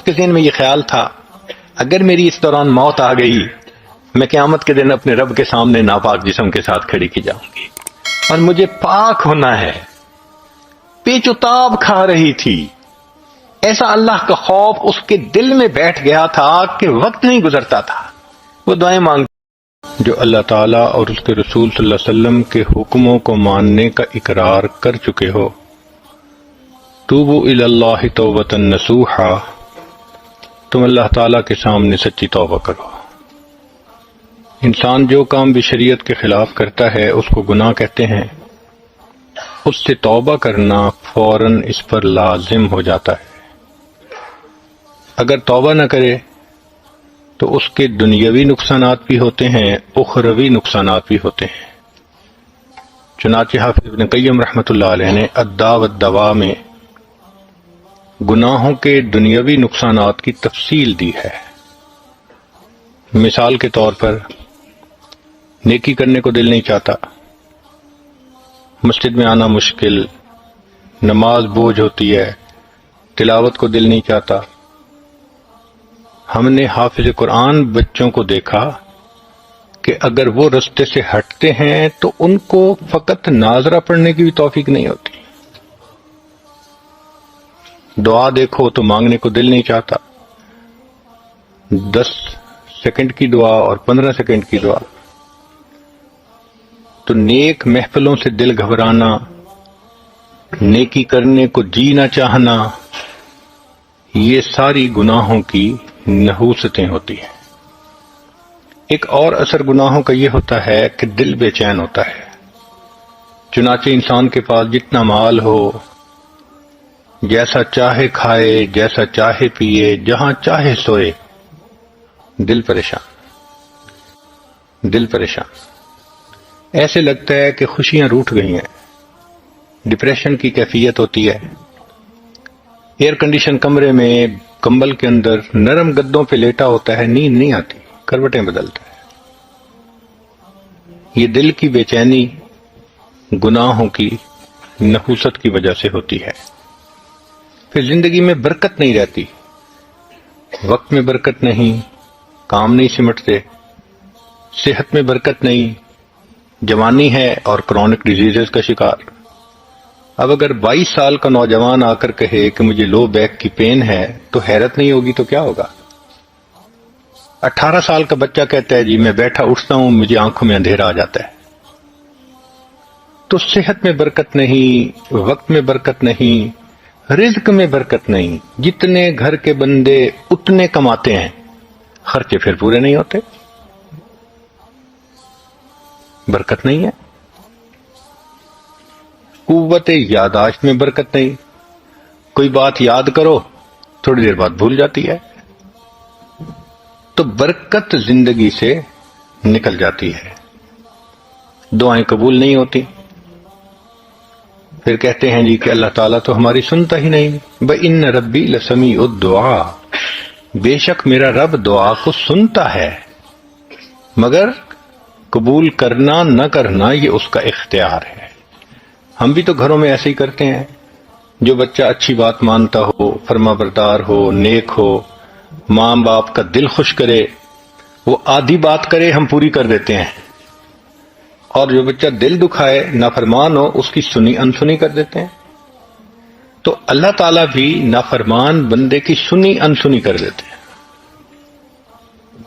کے ذہن میں یہ خیال تھا اگر میری اس دوران موت آ گئی میں قیامت کے دن اپنے رب کے سامنے ناپاک جسم کے ساتھ کھڑی کی جاؤں گی اور مجھے پاک ہونا ہے. پیچ و تاب کھا رہی تھی. ایسا اللہ کا خوف اس کے دل میں بیٹھ گیا تھا کہ وقت نہیں گزرتا تھا. وہ دعائیں مانگتی جو اللہ تعالیٰ اور اس کے رسول صلی اللہ علیہ وسلم کے حکموں کو ماننے کا اقرار کر چکے ہو. توبوا الی اللہ توبۃ نصوحا، تم اللہ تعالیٰ کے سامنے سچی توبہ کرو. انسان جو کام بھی شریعت کے خلاف کرتا ہے اس کو گناہ کہتے ہیں. اس سے توبہ کرنا فوراً اس پر لازم ہو جاتا ہے. اگر توبہ نہ کرے تو اس کے دنیاوی نقصانات بھی ہوتے ہیں، اخروی نقصانات بھی ہوتے ہیں. چنانچہ حافظ ابن قیم رحمۃ اللہ علیہ نے الداء والدواء میں گناہوں کے دنیاوی نقصانات کی تفصیل دی ہے. مثال کے طور پر نیکی کرنے کو دل نہیں چاہتا، مسجد میں آنا مشکل، نماز بوجھ ہوتی ہے، تلاوت کو دل نہیں چاہتا. ہم نے حافظ قرآن بچوں کو دیکھا کہ اگر وہ رستے سے ہٹتے ہیں تو ان کو فقط ناظرہ پڑھنے کی بھی توفیق نہیں ہوتی. دعا دیکھو تو مانگنے کو دل نہیں چاہتا. 10 سیکنڈ کی دعا اور 15 سیکنڈ کی دعا. تو نیک محفلوں سے دل گھبرانا، نیکی کرنے کو جی نہ چاہنا، یہ ساری گناہوں کی نحوستیں ہوتی ہیں. ایک اور اثر گناہوں کا یہ ہوتا ہے کہ دل بے چین ہوتا ہے. چنانچہ انسان کے پاس جتنا مال ہو، جیسا چاہے کھائے، جیسا چاہے پیے، جہاں چاہے سوئے، دل پریشان، دل پریشان. ایسے لگتا ہے کہ خوشیاں روٹھ گئی ہیں. ڈپریشن کی کیفیت ہوتی ہے. ایئر کنڈیشن کمرے میں کمبل کے اندر نرم گدوں پہ لیٹا ہوتا ہے، نیند نہیں آتی، کروٹیں بدلتا ہے. یہ دل کی بے چینی گناہوں کی نحوست کی وجہ سے ہوتی ہے. پھر زندگی میں برکت نہیں رہتی. وقت میں برکت نہیں، کام نہیں سمٹتے، صحت میں برکت نہیں، جوانی ہے اور کرونک ڈیزیزز کا شکار. اب اگر 22 سال کا نوجوان آ کر کہے کہ مجھے لو بیک کی پین ہے تو حیرت نہیں ہوگی تو کیا ہوگا؟ 18 سال کا بچہ کہتا ہے جی میں بیٹھا اٹھتا ہوں مجھے آنکھوں میں اندھیرا آ جاتا ہے. تو صحت میں برکت نہیں، وقت میں برکت نہیں، رزق میں برکت نہیں. جتنے گھر کے بندے اتنے کماتے ہیں، خرچے پھر پورے نہیں ہوتے، برکت نہیں ہے. قوت یاداشت میں برکت نہیں. کوئی بات یاد کرو تھوڑی دیر بعد بھول جاتی ہے. تو برکت زندگی سے نکل جاتی ہے. دعائیں قبول نہیں ہوتی. پھر کہتے ہیں جی کہ اللہ تعالیٰ تو ہماری سنتا ہی نہیں. بَإِنَّ رَبِّي لَسَمِيعُ الدُّعَاء، بے شک میرا رب دعا کو سنتا ہے، مگر قبول کرنا نہ کرنا یہ اس کا اختیار ہے. ہم بھی تو گھروں میں ایسے ہی کرتے ہیں. جو بچہ اچھی بات مانتا ہو، فرما بردار ہو، نیک ہو، ماں باپ کا دل خوش کرے، وہ آدھی بات کرے ہم پوری کر دیتے ہیں. اور جو بچہ دل دکھائے، نافرمان ہو، اس کی سنی انسنی کر دیتے ہیں. تو اللہ تعالیٰ بھی نافرمان بندے کی سنی انسنی کر دیتے ہیں.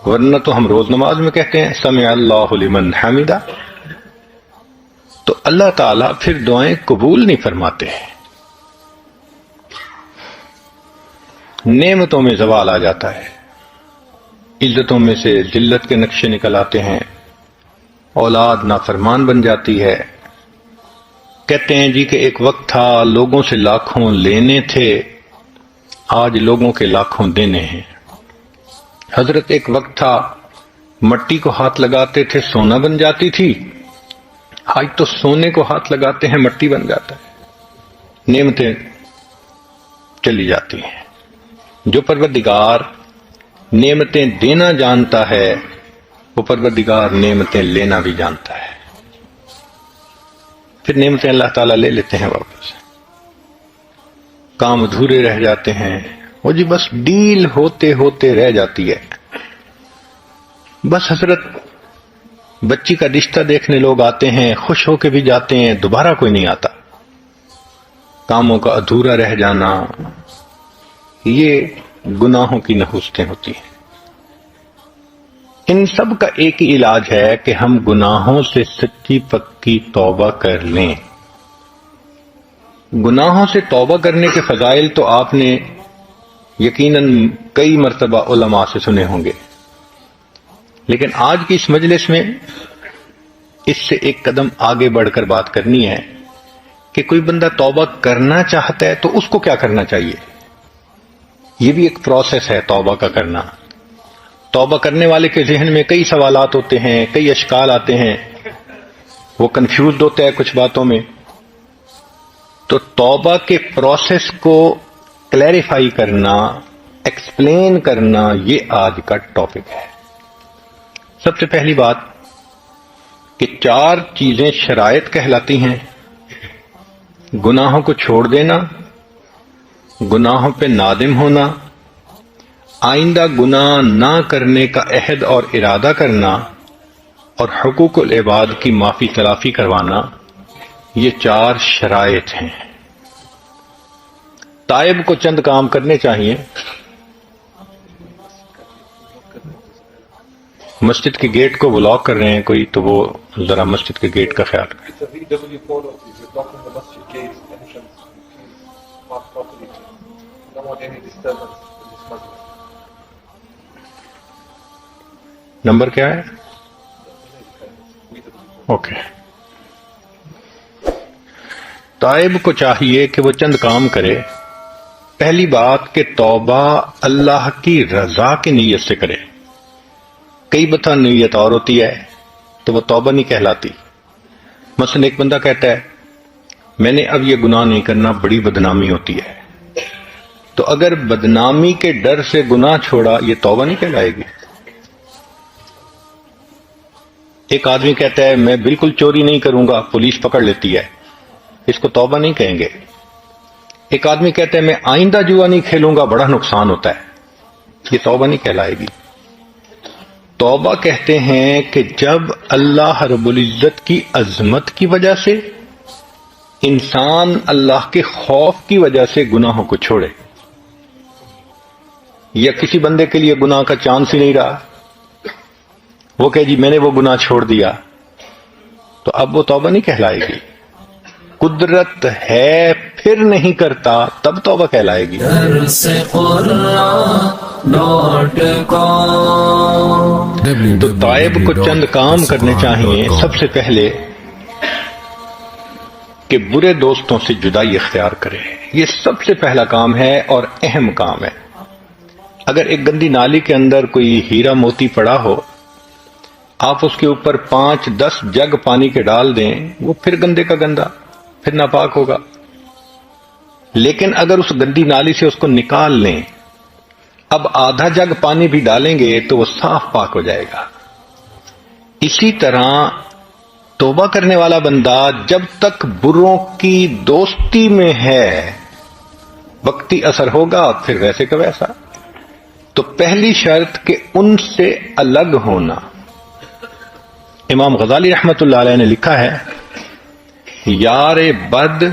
ورنہ تو ہم روز نماز میں کہتے ہیں سمع اللہ لمن حمدہ. تو اللہ تعالیٰ پھر دعائیں قبول نہیں فرماتے ہیں. نعمتوں میں زوال آ جاتا ہے، عزتوں میں سے ذلت کے نقشے نکل آتے ہیں، اولاد نافرمان بن جاتی ہے. کہتے ہیں جی کہ ایک وقت تھا لوگوں سے لاکھوں لینے تھے، آج لوگوں کے لاکھوں دینے ہیں. حضرت ایک وقت تھا مٹی کو ہاتھ لگاتے تھے سونا بن جاتی تھی، آج تو سونے کو ہاتھ لگاتے ہیں مٹی بن جاتا ہے. نعمتیں چلی جاتی ہیں. جو پروردگار نعمتیں دینا جانتا ہے وہ پروردگار نعمتیں لینا بھی جانتا ہے. پھر نعمتیں اللہ تعالیٰ لے لیتے ہیں واپس. کام ادھورے رہ جاتے ہیں، وہ جی بس ڈیل ہوتے ہوتے رہ جاتی ہے. بس حضرت بچی کا رشتہ دیکھنے لوگ آتے ہیں، خوش ہو کے بھی جاتے ہیں، دوبارہ کوئی نہیں آتا. کاموں کا ادھورا رہ جانا، یہ گناہوں کی نحوستیں ہوتی ہیں. ان سب کا ایک ہی علاج ہے کہ ہم گناہوں سے سچی پکی توبہ کر لیں. گناہوں سے توبہ کرنے کے فضائل تو آپ نے یقیناً کئی مرتبہ علماء سے سنے ہوں گے، لیکن آج کی اس مجلس میں اس سے ایک قدم آگے بڑھ کر بات کرنی ہے کہ کوئی بندہ توبہ کرنا چاہتا ہے تو اس کو کیا کرنا چاہیے. یہ بھی ایک پروسیس ہے توبہ کا کرنا. توبہ کرنے والے کے ذہن میں کئی سوالات ہوتے ہیں، کئی اشکال آتے ہیں، وہ کنفیوزڈ ہوتا ہے کچھ باتوں میں. تو توبہ کے پروسیس کو کلیریفائی کرنا، ایکسپلین کرنا، یہ آج کا ٹاپک ہے. سب سے پہلی بات کہ 4 چیزیں شرائط کہلاتی ہیں: گناہوں کو چھوڑ دینا، گناہوں پہ نادم ہونا، آئندہ گناہ نہ کرنے کا عہد اور ارادہ کرنا، اور حقوق العباد کی معافی تلافی کروانا. یہ 4 شرائط ہیں. تائب کو چند کام کرنے چاہیے. مسجد کے گیٹ کو بلاک کر رہے ہیں کوئی، تو وہ ذرا مسجد کے گیٹ کا خیال کریں. نمبر کیا ہے؟ اوکے. تائب کو چاہیے کہ وہ چند کام کرے. پہلی بات کہ توبہ اللہ کی رضا کی نیت سے کرے. کئی بتا نیت اور ہوتی ہے تو وہ توبہ نہیں کہلاتی. مثلا ایک بندہ کہتا ہے میں نے اب یہ گناہ نہیں کرنا، بڑی بدنامی ہوتی ہے، تو اگر بدنامی کے ڈر سے گناہ چھوڑا یہ توبہ نہیں کہلائے گی. ایک آدمی کہتا ہے میں بالکل چوری نہیں کروں گا، پولیس پکڑ لیتی ہے، اس کو توبہ نہیں کہیں گے. ایک آدمی کہتا ہے میں آئندہ جوا نہیں کھیلوں گا، بڑا نقصان ہوتا ہے، یہ توبہ نہیں کہلائے گی. توبہ کہتے ہیں کہ جب اللہ رب العزت کی عظمت کی وجہ سے انسان اللہ کے خوف کی وجہ سے گناہوں کو چھوڑے. یا کسی بندے کے لیے گناہ کا چانس ہی نہیں رہا، وہ کہ جی میں نے وہ گناہ چھوڑ دیا، تو اب وہ توبہ نہیں کہلائے گی. قدرت ہے پھر نہیں کرتا تب توبہ کہلائے گی. تو تائب کو چند کام کرنے چاہیے. سب سے پہلے کہ برے دوستوں سے جدائی اختیار کرے. یہ سب سے پہلا کام ہے اور اہم کام ہے. اگر ایک گندی نالی کے اندر کوئی ہیرا موتی پڑا ہو، آپ اس کے اوپر 5-10 جگ پانی کے ڈال دیں، وہ پھر گندے کا گندا، پھر ناپاک ہوگا. لیکن اگر اس گندی نالی سے اس کو نکال لیں، اب آدھا جگ پانی بھی ڈالیں گے تو وہ صاف پاک ہو جائے گا. اسی طرح توبہ کرنے والا بندہ جب تک بروں کی دوستی میں ہے، وقتی اثر ہوگا پھر ویسے کا ویسا. تو پہلی شرط کہ ان سے الگ ہونا. امام غزالی رحمت اللہ علیہ نے لکھا ہے یار بد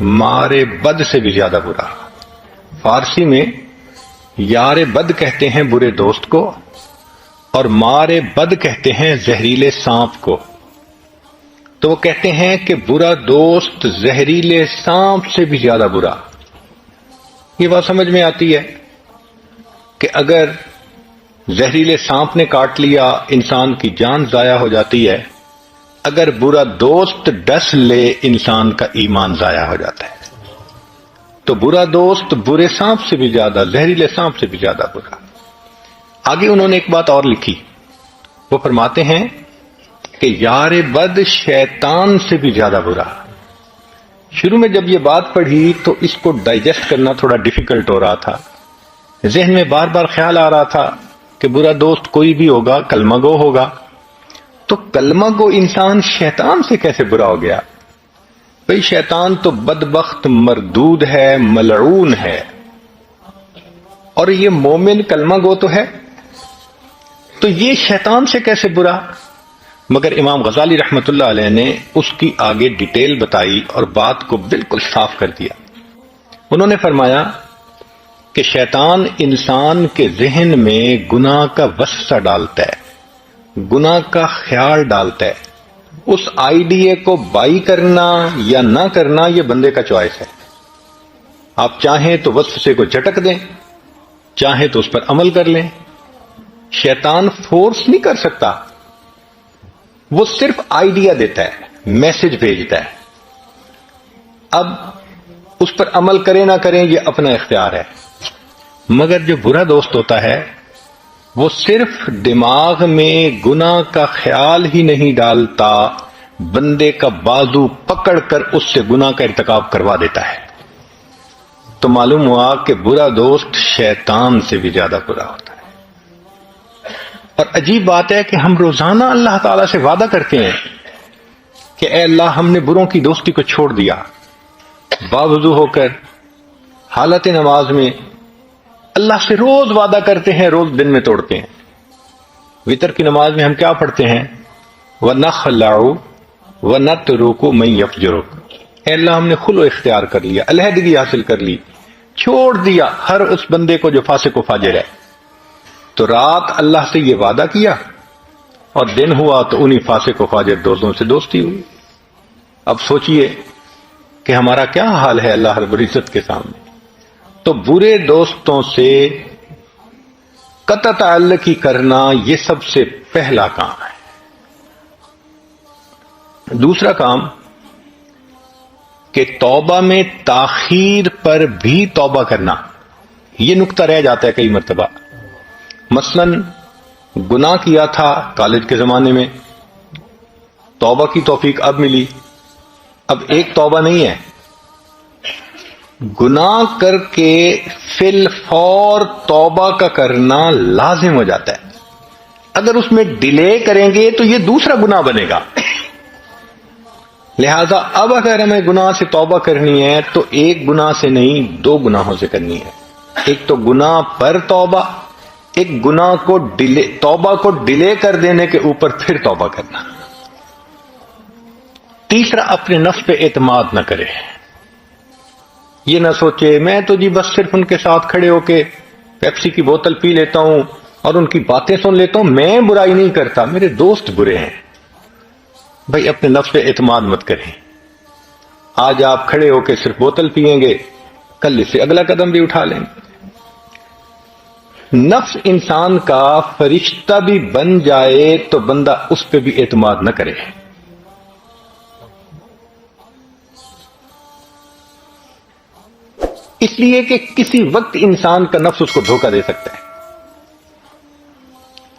مارے بد سے بھی زیادہ برا. فارسی میں یار بد کہتے ہیں برے دوست کو، اور مارے بد کہتے ہیں زہریلے سانپ کو. تو وہ کہتے ہیں کہ برا دوست زہریلے سانپ سے بھی زیادہ برا. یہ بات سمجھ میں آتی ہے کہ اگر زہریلے سانپ نے کاٹ لیا انسان کی جان ضائع ہو جاتی ہے، اگر برا دوست ڈس لے انسان کا ایمان ضائع ہو جاتا ہے. تو برا دوست برے سانپ سے بھی زیادہ، زہریلے سانپ سے بھی زیادہ برا. آگے انہوں نے ایک بات اور لکھی. وہ فرماتے ہیں کہ یار بد شیطان سے بھی زیادہ برا. شروع میں جب یہ بات پڑھی تو اس کو ڈائجسٹ کرنا تھوڑا ڈیفیکلٹ ہو رہا تھا. ذہن میں بار بار خیال آ رہا تھا کہ برا دوست کوئی بھی ہوگا، کلمہ گو ہوگا. تو کلمہ گو انسان شیطان سے کیسے برا ہو گیا؟ بھئی شیطان تو بدبخت مردود ہے، ملعون ہے. اور یہ مومن کلمہ گو تو ہے، تو یہ شیطان سے کیسے برا؟ مگر امام غزالی رحمت اللہ علیہ نے اس کی آگے ڈیٹیل بتائی اور بات کو بالکل صاف کر دیا۔ انہوں نے فرمایا کہ شیطان انسان کے ذہن میں گناہ کا وسوسہ ڈالتا ہے، گناہ کا خیال ڈالتا ہے۔ اس آئیڈیا کو بائی کرنا یا نہ کرنا یہ بندے کا چوائس ہے۔ آپ چاہیں تو وسوسے کو جھٹک دیں، چاہیں تو اس پر عمل کر لیں۔ شیطان فورس نہیں کر سکتا، وہ صرف آئیڈیا دیتا ہے، میسج بھیجتا ہے۔ اب اس پر عمل کریں نہ کریں یہ اپنا اختیار ہے۔ مگر جو برا دوست ہوتا ہے وہ صرف دماغ میں گناہ کا خیال ہی نہیں ڈالتا، بندے کا بازو پکڑ کر اس سے گناہ کا ارتکاب کروا دیتا ہے۔ تو معلوم ہوا کہ برا دوست شیطان سے بھی زیادہ برا ہوتا ہے۔ اور عجیب بات ہے کہ ہم روزانہ اللہ تعالیٰ سے وعدہ کرتے ہیں کہ اے اللہ ہم نے بروں کی دوستی کو چھوڑ دیا، باوضو ہو کر حالت نماز میں اللہ سے روز وعدہ کرتے ہیں، روز دن میں توڑتے ہیں۔ وتر کی نماز میں ہم کیا پڑھتے ہیں؟ وَنَخْلَعُ وَنَتْرُكُ مَن يَفْجُرُكَ، اے اللہ ہم نے خلو اختیار کر لیا، علیحدگی حاصل کر لی، چھوڑ دیا ہر اس بندے کو جو فاسق و فاجر ہے۔ تو رات اللہ سے یہ وعدہ کیا اور دن ہوا تو انہی فاسق و فاجر دوستوں سے دوستی ہوئی۔ اب سوچئے کہ ہمارا کیا حال ہے اللہ رب العزت کے سامنے۔ تو برے دوستوں سے قطع تعلقی کرنا یہ سب سے پہلا کام ہے۔ دوسرا کام کہ توبہ میں تاخیر پر بھی توبہ کرنا، یہ نقطہ رہ جاتا ہے کئی مرتبہ۔ مثلا گناہ کیا تھا کالج کے زمانے میں، توبہ کی توفیق اب ملی، اب ایک توبہ نہیں ہے، گناہ کر کے فی الفور توبہ کا کرنا لازم ہو جاتا ہے۔ اگر اس میں ڈیلے کریں گے تو یہ دوسرا گناہ بنے گا۔ لہذا اب اگر ہمیں گناہ سے توبہ کرنی ہے تو ایک گناہ سے نہیں، دو گناہوں سے کرنی ہے۔ ایک تو گناہ پر توبہ، ایک گناہ کو توبہ کو ڈیلے کر دینے کے اوپر پھر توبہ کرنا۔ تیسرا اپنے نفس پہ اعتماد نہ کرے، یہ نہ سوچے میں تو جی بس صرف ان کے ساتھ کھڑے ہو کے پیپسی کی بوتل پی لیتا ہوں اور ان کی باتیں سن لیتا ہوں، میں برائی نہیں کرتا، میرے دوست برے ہیں۔ بھائی اپنے نفس پہ اعتماد مت کریں۔ آج آپ کھڑے ہو کے صرف بوتل پیئیں گے، کل اس سے اگلا قدم بھی اٹھا لیں گے۔ نفس انسان کا فرشتہ بھی بن جائے تو بندہ اس پہ بھی اعتماد نہ کرے۔ اس لیے کہ کسی وقت انسان کا نفس اس کو دھوکہ دے سکتا ہے۔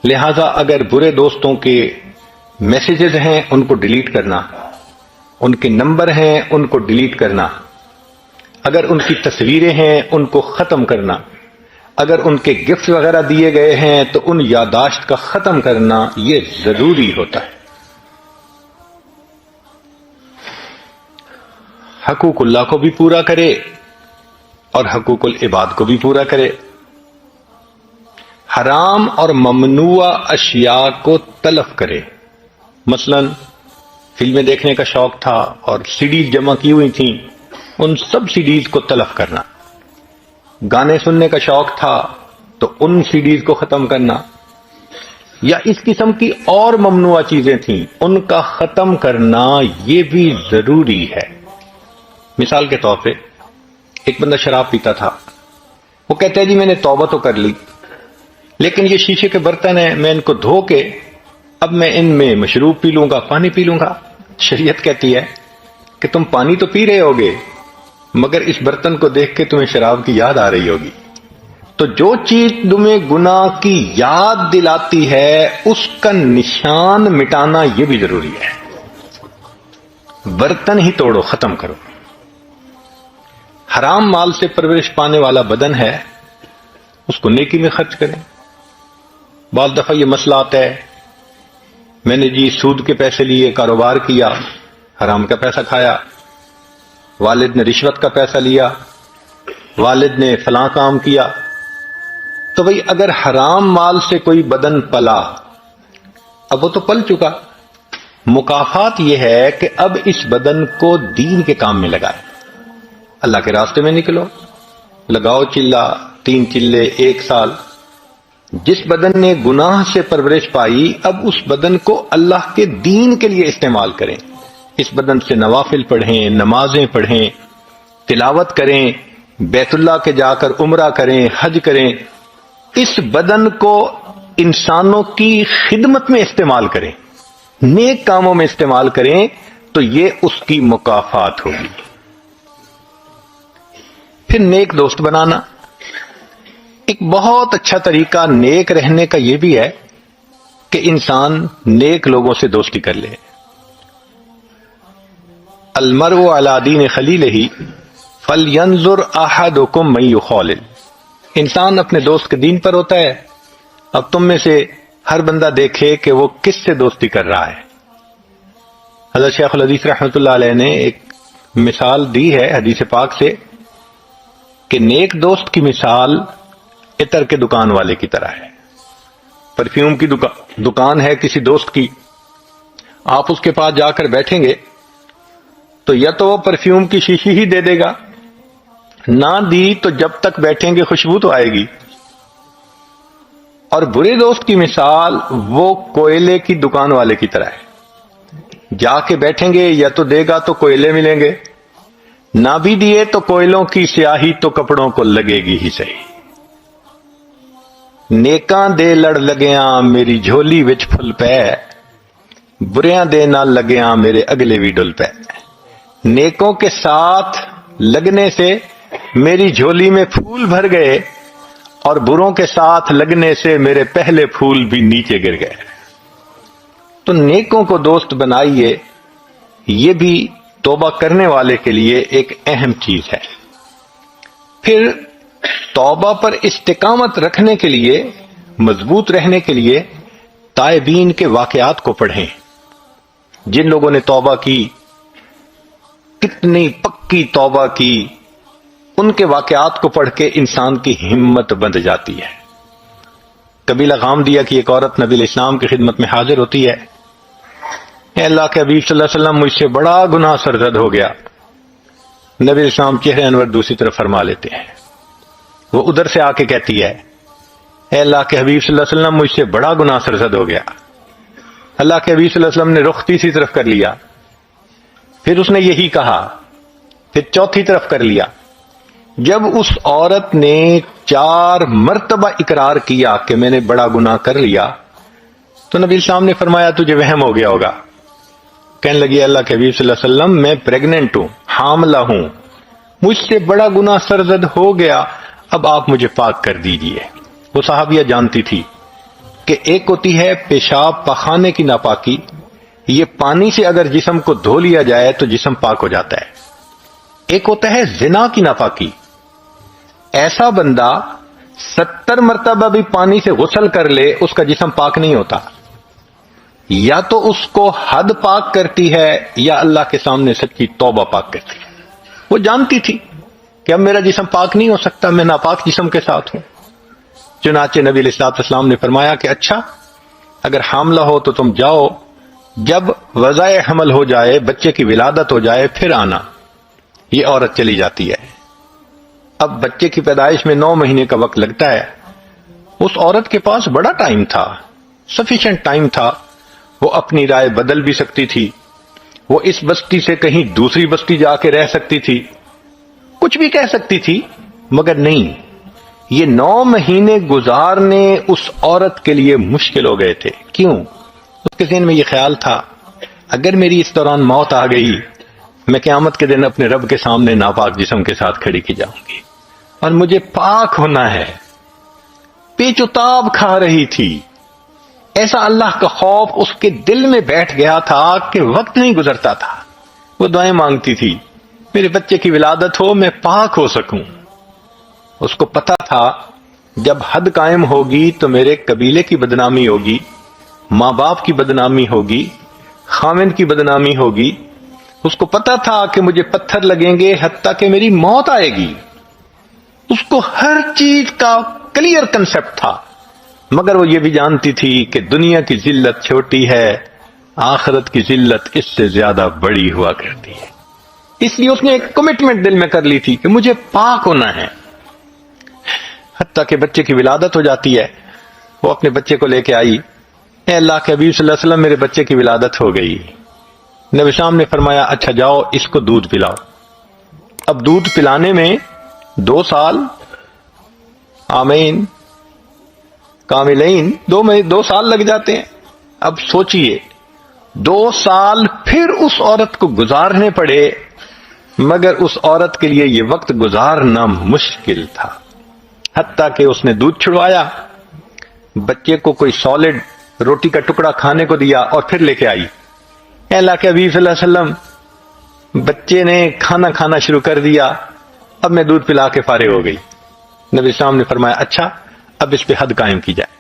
لہذا اگر برے دوستوں کے میسیجز ہیں ان کو ڈیلیٹ کرنا، ان کے نمبر ہیں ان کو ڈیلیٹ کرنا، اگر ان کی تصویریں ہیں ان کو ختم کرنا، اگر ان کے گفٹ وغیرہ دیے گئے ہیں تو ان یاداشت کا ختم کرنا یہ ضروری ہوتا ہے۔ حقوق اللہ کو بھی پورا کرے اور حقوق العباد کو بھی پورا کرے۔ حرام اور ممنوع اشیاء کو تلف کرے۔ مثلا فلمیں دیکھنے کا شوق تھا اور سیڈیز جمع کی ہوئی تھیں، ان سب سیڈیز کو تلف کرنا۔ گانے سننے کا شوق تھا تو ان سیڈیز کو ختم کرنا، یا اس قسم کی اور ممنوع چیزیں تھیں ان کا ختم کرنا یہ بھی ضروری ہے۔ مثال کے طور پہ ایک بندہ شراب پیتا تھا، وہ کہتا ہے جی میں نے توبہ تو کر لی، لیکن یہ شیشے کے برتن ہیں، میں ان کو دھو کے اب میں ان میں مشروب پی لوں گا، پانی پی لوں گا۔ شریعت کہتی ہے کہ تم پانی تو پی رہے ہوگے مگر اس برتن کو دیکھ کے تمہیں شراب کی یاد آ رہی ہوگی۔ تو جو چیز تمہیں گناہ کی یاد دلاتی ہے اس کا نشان مٹانا یہ بھی ضروری ہے۔ برتن ہی توڑو، ختم کرو۔ حرام مال سے پرورش پانے والا بدن ہے، اس کو نیکی میں خرچ کریں۔ بعض دفعہ یہ مسئلہ آتا ہے میں نے جی سود کے پیسے لیے کاروبار کیا، حرام کا پیسہ کھایا، والد نے رشوت کا پیسہ لیا، والد نے فلاں کام کیا، تو بھئی اگر حرام مال سے کوئی بدن پلا، اب وہ تو پل چکا، مکافات یہ ہے کہ اب اس بدن کو دین کے کام میں لگائے، اللہ کے راستے میں نکلو، لگاؤ چلہ، 3 چلے 1 سال۔ جس بدن نے گناہ سے پرورش پائی، اب اس بدن کو اللہ کے دین کے لیے استعمال کریں، اس بدن سے نوافل پڑھیں، نمازیں پڑھیں، تلاوت کریں، بیت اللہ کے جا کر عمرہ کریں، حج کریں، اس بدن کو انسانوں کی خدمت میں استعمال کریں، نیک کاموں میں استعمال کریں، تو یہ اس کی مکافات ہوگی۔ پھر نیک دوست بنانا، ایک بہت اچھا طریقہ نیک رہنے کا یہ بھی ہے کہ انسان نیک لوگوں سے دوستی کر لے۔ المرء علی دین خلیلہ فلینظر احدکم من یخالل، انسان اپنے دوست کے دین پر ہوتا ہے۔ اب تم میں سے ہر بندہ دیکھے کہ وہ کس سے دوستی کر رہا ہے۔ حضرت شیخ الحدیث رحمۃ اللہ علیہ نے ایک مثال دی ہے حدیث پاک سے کہ نیک دوست کی مثال عطر کے دکان والے کی طرح ہے۔ پرفیوم کی دکان ہے کسی دوست کی، آپ اس کے پاس جا کر بیٹھیں گے تو یا تو وہ پرفیوم کی شیشی ہی دے دے گا، نہ دی تو جب تک بیٹھیں گے خوشبو تو آئے گی۔ اور برے دوست کی مثال وہ کوئلے کی دکان والے کی طرح ہے، جا کے بیٹھیں گے یا تو دے گا تو کوئلے ملیں گے، نہ بھی دیے تو کوئلوں کی سیاہی تو کپڑوں کو لگے گی ہی صحیح۔ نیکاں دے لڑ لگیاں میری جھولی وچ پھل پے، بریاں دے نال لگیاں میرے اگلے بھی ڈل پے۔ نیکوں کے ساتھ لگنے سے میری جھولی میں پھول بھر گئے، اور بروں کے ساتھ لگنے سے میرے پہلے پھول بھی نیچے گر گئے۔ تو نیکوں کو دوست بنائیے، یہ بھی توبہ کرنے والے کے لیے ایک اہم چیز ہے۔ پھر توبہ پر استقامت رکھنے کے لیے، مضبوط رہنے کے لیے تائبین کے واقعات کو پڑھیں۔ جن لوگوں نے توبہ کی، کتنی پکی توبہ کی، ان کے واقعات کو پڑھ کے انسان کی ہمت بندھ جاتی ہے۔ قبیلہ غامدیہ کی ایک عورت نبی الاسلام کی خدمت میں حاضر ہوتی ہے، اے اللہ کے حبیب صلی اللہ علیہ وسلم، مجھ سے بڑا گناہ سرزد ہو گیا۔ نبی الاسلام چہرے انور دوسری طرف فرما لیتے ہیں۔ وہ ادھر سے آ کے کہتی ہے، اے اللہ کے حبیب صلی اللہ علیہ وسلم، مجھ سے بڑا گناہ سرزد ہو گیا۔ اللہ کے حبیب صلی اللہ علیہ وسلم نے رخ تیسری طرف کر لیا، پھر اس نے یہی کہا، پھر چوتھی طرف کر لیا۔ جب اس عورت نے 4 مرتبہ اقرار کیا کہ میں نے بڑا گناہ کر لیا، تو نبی السلام نے فرمایا تجھے وہم ہو گیا ہوگا۔ کہنے لگی اللہ کے حبیب صلی اللہ علیہ وسلم، میں پریگننٹ ہوں، حاملہ ہوں، مجھ سے بڑا گناہ سرزد ہو گیا، اب آپ مجھے پاک کر دیجئے۔ وہ صحابیہ جانتی تھی کہ ایک ہوتی ہے پیشاب پخانے کی ناپاکی، یہ پانی سے اگر جسم کو دھو لیا جائے تو جسم پاک ہو جاتا ہے۔ ایک ہوتا ہے زنا کی ناپاکی، ایسا بندہ 70 مرتبہ بھی پانی سے غسل کر لے اس کا جسم پاک نہیں ہوتا، یا تو اس کو حد پاک کرتی ہے یا اللہ کے سامنے سچی توبہ پاک کرتی ہے۔ وہ جانتی تھی کہ اب میرا جسم پاک نہیں ہو سکتا، میں ناپاک جسم کے ساتھ ہوں۔ چنانچہ نبی علیہ السلام نے فرمایا کہ اچھا، اگر حاملہ ہو تو تم جاؤ، جب وضع حمل ہو جائے، بچے کی ولادت ہو جائے، پھر آنا۔ یہ عورت چلی جاتی ہے۔ اب بچے کی پیدائش میں 9 مہینے کا وقت لگتا ہے۔ اس عورت کے پاس بڑا ٹائم تھا، سفیشینٹ ٹائم تھا، وہ اپنی رائے بدل بھی سکتی تھی، وہ اس بستی سے کہیں دوسری بستی جا کے رہ سکتی تھی، کچھ بھی کہہ سکتی تھی، مگر نہیں، یہ 9 مہینے گزارنے اس عورت کے لیے مشکل ہو گئے تھے۔ کیوں؟ اس کے ذہن میں یہ خیال تھا، اگر میری اس دوران موت آ گئی، میں قیامت کے دن اپنے رب کے سامنے ناپاک جسم کے ساتھ کھڑی کی جاؤں گی، اور مجھے پاک ہونا ہے۔ پیچ و تاب کھا رہی تھی، ایسا اللہ کا خوف اس کے دل میں بیٹھ گیا تھا کہ وقت نہیں گزرتا تھا۔ وہ دعائیں مانگتی تھی، میرے بچے کی ولادت ہو، میں پاک ہو سکوں۔ اس کو پتا تھا جب حد قائم ہوگی تو میرے قبیلے کی بدنامی ہوگی، ماں باپ کی بدنامی ہوگی، خاوند کی بدنامی ہوگی۔ اس کو پتا تھا کہ مجھے پتھر لگیں گے حتیٰ کہ میری موت آئے گی۔ اس کو ہر چیز کا کلیئر کنسپٹ تھا، مگر وہ یہ بھی جانتی تھی کہ دنیا کی ذلت چھوٹی ہے، آخرت کی ذلت اس سے زیادہ بڑی ہوا کرتی ہے۔ اس لیے اس نے ایک کمٹمنٹ دل میں کر لی تھی کہ مجھے پاک ہونا ہے۔ حتیٰ کہ بچے کی ولادت ہو جاتی ہے، وہ اپنے بچے کو لے کے آئی، اے اللہ کے حبیب صلی اللہ علیہ وسلم میرے بچے کی ولادت ہو گئی۔ نبی شام نے فرمایا اچھا جاؤ اس کو دودھ پلاؤ۔ اب دودھ پلانے میں 2 سال آمین کاملین 2 سال لگ جاتے ہیں۔ اب سوچئے 2 سال پھر اس عورت کو گزارنے پڑے، مگر اس عورت کے لیے یہ وقت گزارنا مشکل تھا۔ حتیٰ کہ اس نے دودھ چھڑوایا، بچے کو کوئی سالڈ روٹی کا ٹکڑا کھانے کو دیا اور پھر لے کے آئی۔ اے اللہ کے حبیب صلی اللہ علیہ وسلم بچے نے کھانا کھانا شروع کر دیا، اب میں دودھ پلا کے فارغ ہو گئی۔ نبی اسلام نے فرمایا اچھا اب اس پہ حد قائم کی جائے۔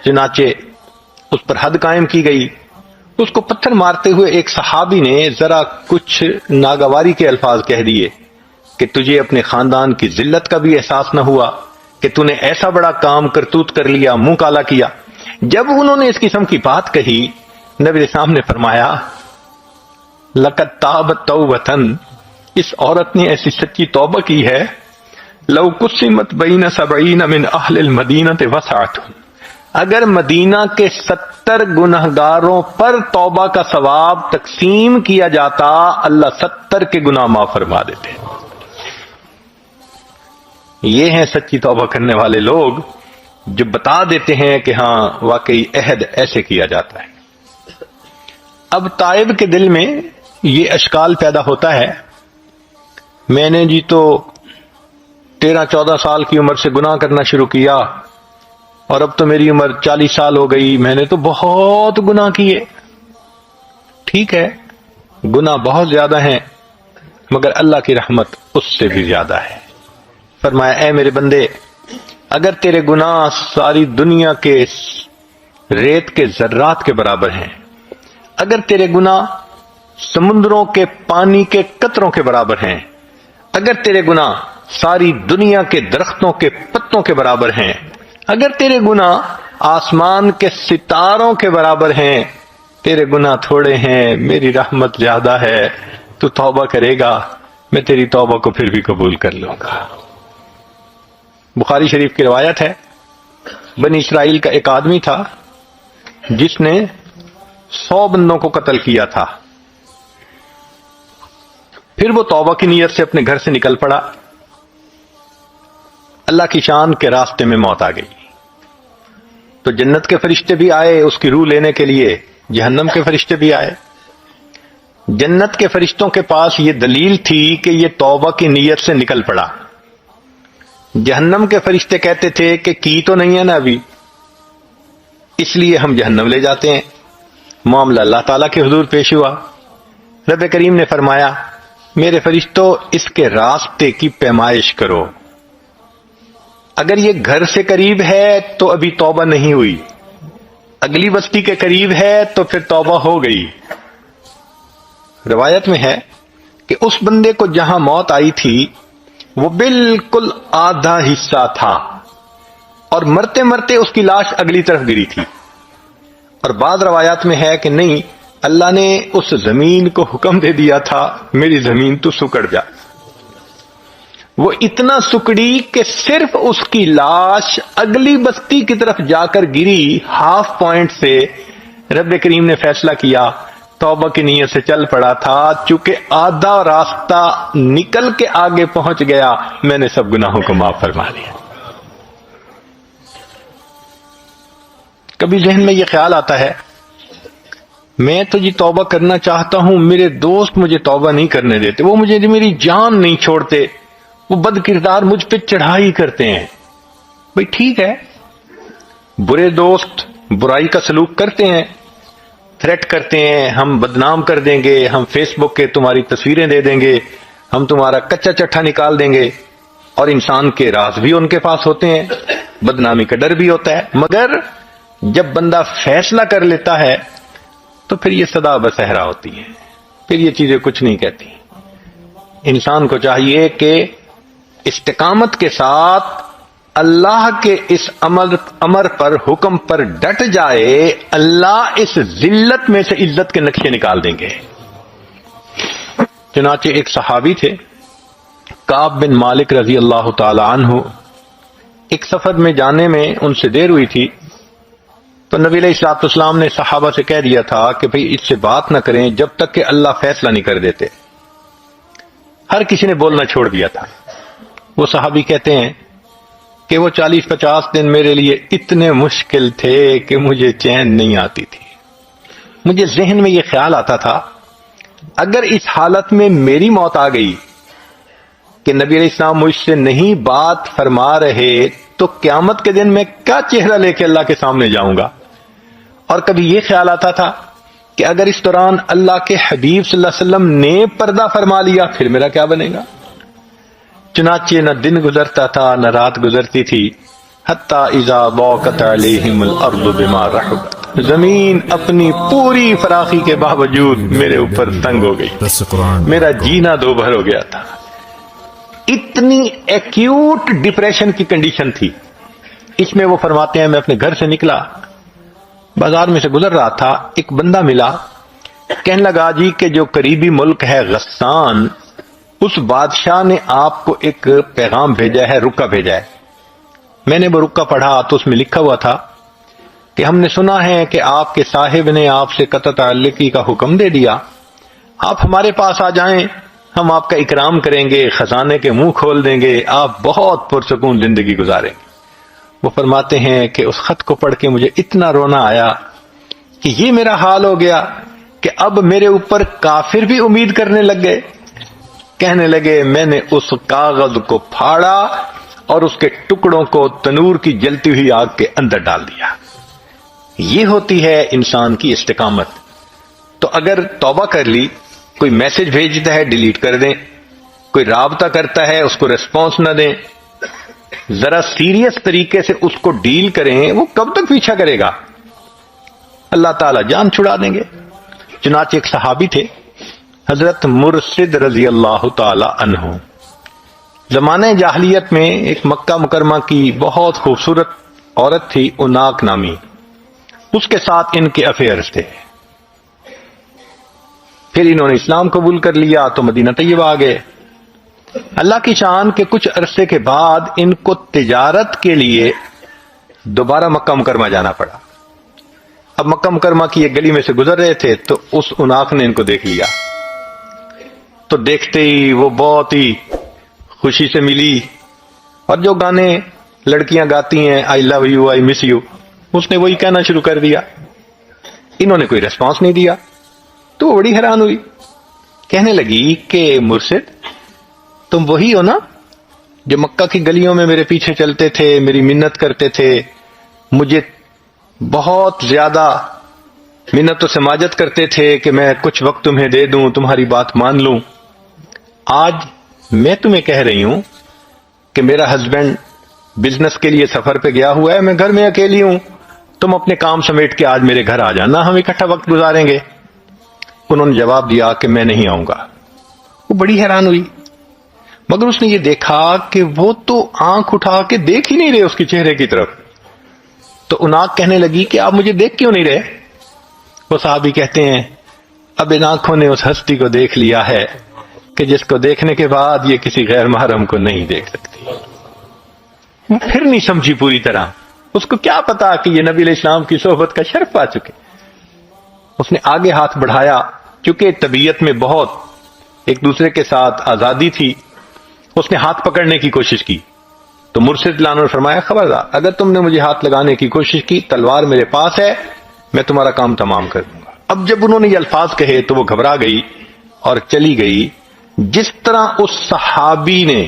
چنانچہ اس پر حد قائم کی گئی۔ اس کو پتھر مارتے ہوئے ایک صحابی نے ذرا کچھ ناگواری کے الفاظ کہہ دیے کہ تجھے اپنے خاندان کی ذلت کا بھی احساس نہ ہوا کہ تو نے ایسا بڑا کام کرتوت کر لیا، منہ کالا کیا۔ جب انہوں نے اس قسم کی بات کہی، نبی اسلام نے فرمایا لقد تابت توبۃ، اس عورت نے ایسی سچی توبہ کی ہے، لو قسمت بین 70 من اہل المدینہ وسعتهم، اگر مدینہ کے 70 گنہگاروں پر توبہ کا ثواب تقسیم کیا جاتا، اللہ 70 کے گناہ معاف فرما دیتے۔ یہ ہیں سچی توبہ کرنے والے لوگ جو بتا دیتے ہیں کہ ہاں واقعی عہد ایسے کیا جاتا ہے۔ اب تائب کے دل میں یہ اشکال پیدا ہوتا ہے، میں نے جی تو 13-14 سال کی عمر سے گناہ کرنا شروع کیا اور اب تو میری عمر 40 سال ہو گئی، میں نے تو بہت گناہ کیے۔ ٹھیک ہے، گناہ بہت زیادہ ہیں، مگر اللہ کی رحمت اس سے بھی زیادہ ہے۔ فرمایا اے میرے بندے، اگر تیرے گناہ ساری دنیا کے ریت کے ذرات کے برابر ہیں، اگر تیرے گناہ سمندروں کے پانی کے قطروں کے برابر ہیں، اگر تیرے گناہ ساری دنیا کے درختوں کے پتوں کے برابر ہیں، اگر تیرے گناہ آسمان کے ستاروں کے برابر ہیں، تیرے گناہ تھوڑے ہیں، میری رحمت زیادہ ہے، تو توبہ کرے گا، میں تیری توبہ کو پھر بھی قبول کر لوں گا۔ بخاری شریف کی روایت ہے، بنی اسرائیل کا ایک آدمی تھا جس نے 100 بندوں کو قتل کیا تھا۔ پھر وہ توبہ کی نیت سے اپنے گھر سے نکل پڑا، اللہ کی شان کے راستے میں موت آ گئی۔ تو جنت کے فرشتے بھی آئے اس کی روح لینے کے لیے، جہنم کے فرشتے بھی آئے۔ جنت کے فرشتوں کے پاس یہ دلیل تھی کہ یہ توبہ کی نیت سے نکل پڑا۔ جہنم کے فرشتے کہتے تھے کہ کی تو نہیں ہے نا ابھی، اس لیے ہم جہنم لے جاتے ہیں۔ معاملہ اللہ تعالیٰ کے حضور پیش ہوا۔ رب کریم نے فرمایا میرے فرشتوں اس کے راستے کی پیمائش کرو، اگر یہ گھر سے قریب ہے تو ابھی توبہ نہیں ہوئی، اگلی بستی کے قریب ہے تو پھر توبہ ہو گئی۔ روایت میں ہے کہ اس بندے کو جہاں موت آئی تھی وہ بالکل آدھا حصہ تھا، اور مرتے مرتے اس کی لاش اگلی طرف گری تھی۔ اور بعض روایات میں ہے کہ نہیں، اللہ نے اس زمین کو حکم دے دیا تھا میری زمین تو سکڑ جا۔ وہ اتنا سکڑی کہ صرف اس کی لاش اگلی بستی کی طرف جا کر گری، ہاف پوائنٹ سے رب کریم نے فیصلہ کیا، توبہ کی نیت سے چل پڑا تھا، چونکہ آدھا راستہ نکل کے آگے پہنچ گیا، میں نے سب گناہوں کو معاف فرما دیا۔ کبھی ذہن میں یہ خیال آتا ہے میں تو جی توبہ کرنا چاہتا ہوں، میرے دوست مجھے توبہ نہیں کرنے دیتے، وہ مجھے میری جان نہیں چھوڑتے، وہ بد کردار مجھ پہ چڑھائی کرتے ہیں۔ بھئی ٹھیک ہے، برے دوست برائی کا سلوک کرتے ہیں، تھریٹ کرتے ہیں، ہم بدنام کر دیں گے، ہم فیس بک کے تمہاری تصویریں دے دیں گے، ہم تمہارا کچا چٹھا نکال دیں گے، اور انسان کے راز بھی ان کے پاس ہوتے ہیں، بدنامی کا ڈر بھی ہوتا ہے۔ مگر جب بندہ فیصلہ کر لیتا ہے تو پھر یہ صدا بصحرا ہوتی ہے، پھر یہ چیزیں کچھ نہیں کہتی۔ انسان کو چاہیے کہ استقامت کے ساتھ اللہ کے اس امر پر حکم پر ڈٹ جائے اللہ اس ذلت میں سے عزت کے نقشے نکال دیں گے۔ چنانچہ ایک صحابی تھے کعب بن مالک رضی اللہ تعالی عنہ، ایک سفر میں جانے میں ان سے دیر ہوئی تھی، تو نبی علیہ الصلوۃ والسلام نے صحابہ سے کہہ دیا تھا کہ بھئی اس سے بات نہ کریں جب تک کہ اللہ فیصلہ نہیں کر دیتے۔ ہر کسی نے بولنا چھوڑ دیا تھا۔ وہ صحابی کہتے ہیں کہ وہ 40-50 دن میرے لیے اتنے مشکل تھے کہ مجھے چین نہیں آتی تھی۔ مجھے ذہن میں یہ خیال آتا تھا اگر اس حالت میں میری موت آ گئی کہ نبی علیہ السلام مجھ سے نہیں بات فرما رہے تو قیامت کے دن میں کیا چہرہ لے کے اللہ کے سامنے جاؤں گا۔ اور کبھی یہ خیال آتا تھا کہ اگر اس دوران اللہ کے حبیب صلی اللہ علیہ وسلم نے پردہ فرما لیا پھر میرا کیا بنے گا۔ چنانچہ نہ دن گزرتا تھا نہ رات گزرتی تھی، حتی اذا ضاقت علیہم الارض بما رحبت، زمین اپنی پوری فراخی کے باوجود میرے اوپر تنگ ہو گئی، میرا جینا دو بھر ہو گیا تھا۔ اتنی ایکیوٹ ڈپریشن کی کنڈیشن تھی۔ اس میں وہ فرماتے ہیں میں اپنے گھر سے نکلا، بازار میں سے گزر رہا تھا، ایک بندہ ملا، کہنے لگا جی کہ جو قریبی ملک ہے غسان، اس بادشاہ نے آپ کو ایک پیغام بھیجا ہے، رکا بھیجا ہے۔ میں نے وہ رکا پڑھا تو اس میں لکھا ہوا تھا کہ ہم نے سنا ہے کہ آپ کے صاحب نے آپ سے قطع تعلقی کا حکم دے دیا، آپ ہمارے پاس آ جائیں، ہم آپ کا اکرام کریں گے، خزانے کے منہ کھول دیں گے، آپ بہت پرسکون زندگی گزاریں گے۔ وہ فرماتے ہیں کہ اس خط کو پڑھ کے مجھے اتنا رونا آیا کہ یہ میرا حال ہو گیا کہ اب میرے اوپر کافر بھی امید کرنے لگ گئے۔ کہنے لگے میں نے اس کاغذ کو پھاڑا اور اس کے ٹکڑوں کو تنور کی جلتی ہوئی آگ کے اندر ڈال دیا۔ یہ ہوتی ہے انسان کی استقامت۔ تو اگر توبہ کر لی، کوئی میسج بھیجتا ہے ڈیلیٹ کر دیں، کوئی رابطہ کرتا ہے اس کو ریسپانس نہ دیں، ذرا سیریس طریقے سے اس کو ڈیل کریں، وہ کب تک پیچھا کرے گا؟ اللہ تعالیٰ جان چھڑا دیں گے۔ چنانچہ ایک صحابی تھے حضرت مرشد رضی اللہ تعالی عنہ، زمانہ جاہلیت میں ایک مکہ مکرمہ کی بہت خوبصورت عورت تھی اناک نامی، اس کے ساتھ ان کے افیئرز تھے۔ پھر انہوں نے اسلام قبول کر لیا تو مدینہ طیبہ آ گئے۔ اللہ کی شان کے کچھ عرصے کے بعد ان کو تجارت کے لیے دوبارہ مکہ مکرمہ جانا پڑا۔ اب مکہ مکرمہ کی ایک گلی میں سے گزر رہے تھے تو اس اناق نے ان کو دیکھ لیا، تو دیکھتے ہی وہ بہت ہی خوشی سے ملی، اور جو گانے لڑکیاں گاتی ہیں آئی love you I miss you, اس نے وہی کہنا شروع کر دیا۔ انہوں نے کوئی ریسپانس نہیں دیا تو وہ بڑی حیران ہوئی، کہنے لگی کہ مرشد تم وہی ہو نا جو مکہ کی گلیوں میں میرے پیچھے چلتے تھے، میری منت کرتے تھے، مجھے بہت زیادہ منت و سماجت کرتے تھے کہ میں کچھ وقت تمہیں دے دوں، تمہاری بات مان لوں۔ آج میں تمہیں کہہ رہی ہوں کہ میرا ہسبینڈ بزنس کے لیے سفر پہ گیا ہوا ہے، میں گھر میں اکیلی ہوں، تم اپنے کام سمیٹ کے آج میرے گھر آ جانا، ہم اکٹھا وقت گزاریں گے۔ انہوں نے جواب دیا کہ میں نہیں آؤں گا۔ وہ بڑی حیران ہوئی، مگر اس نے یہ دیکھا کہ وہ تو آنکھ اٹھا کے دیکھ ہی نہیں رہے اس کے چہرے کی طرف۔ تو اناق کہنے لگی کہ آپ مجھے دیکھ کیوں نہیں رہے؟ وہ صحابی کہتے ہیں اب ان آنکھوں نے اس ہستی کو دیکھ لیا ہے کہ جس کو دیکھنے کے بعد یہ کسی غیر محرم کو نہیں دیکھ سکتی۔ وہ پھر نہیں سمجھی پوری طرح، اس کو کیا پتا کہ یہ نبی علیہ السلام کی صحبت کا شرف پا چکے۔ اس نے آگے ہاتھ بڑھایا، چونکہ طبیعت میں بہت ایک دوسرے کے ساتھ آزادی تھی، اس نے ہاتھ پکڑنے کی کوشش کی تو مرشد لانو نے فرمایا خبردار، اگر تم نے مجھے ہاتھ لگانے کی کوشش کی، تلوار میرے پاس ہے، میں تمہارا کام تمام کر دوں گا۔ اب جب انہوں نے یہ الفاظ کہے تو وہ گھبرا گئی اور چلی گئی۔ جس طرح اس صحابی نے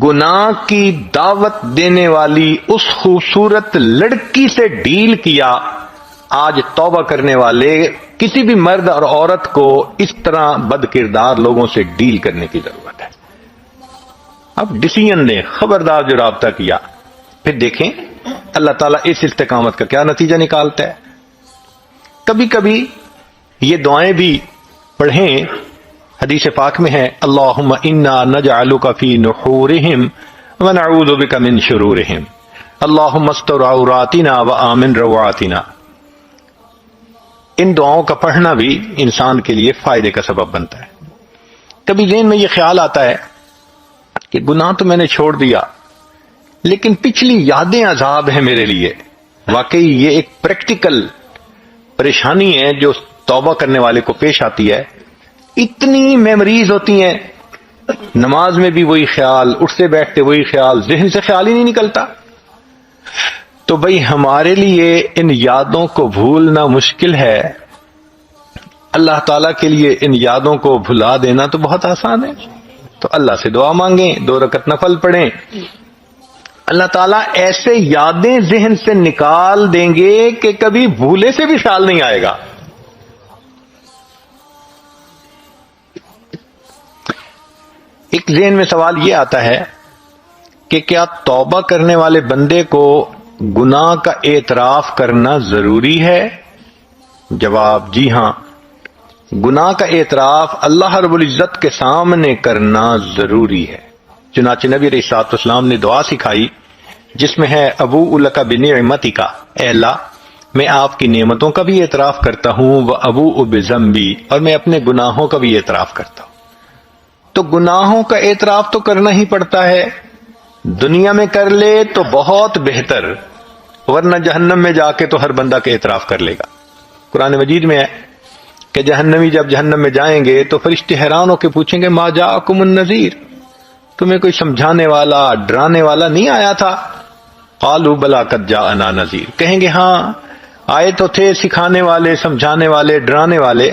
گناہ کی دعوت دینے والی اس خوبصورت لڑکی سے ڈیل کیا، آج توبہ کرنے والے کسی بھی مرد اور عورت کو اس طرح بد کردار لوگوں سے ڈیل کرنے کی ضرورت ہے۔ اب ڈیسیژن لیں، خبردار جو رابطہ کیا، پھر دیکھیں اللہ تعالیٰ اس استقامت کا کیا نتیجہ نکالتا ہے۔ کبھی کبھی یہ دعائیں بھی پڑھیں، حدیث پاک میں ہے اللہم انا نجعلک فی نحورہم ونعوذ بک من شرورہم اللہم استر عوراتنا وآمن روعاتنا. ان دعاؤں کا پڑھنا بھی انسان کے لیے فائدے کا سبب بنتا ہے. کبھی ذہن میں یہ خیال آتا ہے کہ گناہ تو میں نے چھوڑ دیا لیکن پچھلی یادیں عذاب ہیں میرے لیے. واقعی یہ ایک پریکٹیکل پریشانی ہے جو توبہ کرنے والے کو پیش آتی ہے. اتنی میموریز ہوتی ہیں، نماز میں بھی وہی خیال، اٹھتے بیٹھتے وہی خیال، ذہن سے خیال ہی نہیں نکلتا. تو بھئی ہمارے لیے ان یادوں کو بھولنا مشکل ہے، اللہ تعالیٰ کے لیے ان یادوں کو بھلا دینا تو بہت آسان ہے. تو اللہ سے دعا مانگیں، 2 رکعت نفل پڑھیں، اللہ تعالیٰ ایسے یادیں ذہن سے نکال دیں گے کہ کبھی بھولے سے بھی خیال نہیں آئے گا. ایک ذہن میں سوال یہ آتا ہے کہ کیا توبہ کرنے والے بندے کو گناہ کا اعتراف کرنا ضروری ہے؟ جواب جی ہاں، گناہ کا اعتراف اللہ رب العزت کے سامنے کرنا ضروری ہے. چنانچہ نبی علیہ الصلوۃ والسلام نے دعا سکھائی جس میں ہے ابوء لک بنعمتک، اے اللہ میں آپ کی نعمتوں کا بھی اعتراف کرتا ہوں، وابوء بذنبی، اور میں اپنے گناہوں کا بھی اعتراف کرتا ہوں. تو گناہوں کا اعتراف تو کرنا ہی پڑتا ہے. دنیا میں کر لے تو بہت بہتر، ورنہ جہنم میں جا کے تو ہر بندہ کے اعتراف کر لے گا. قرآن مجید میں ہے کہ جہنمی جب جہنم میں جائیں گے تو فرشتے حیران ہو کے پوچھیں گے ما جاءکم النذیر، تمہیں کوئی سمجھانے والا ڈرانے والا نہیں آیا تھا؟ قالوا بلا قد جاءنا نذیر، کہیں گے ہاں آئے تو تھے سکھانے والے، سمجھانے والے، ڈرانے والے،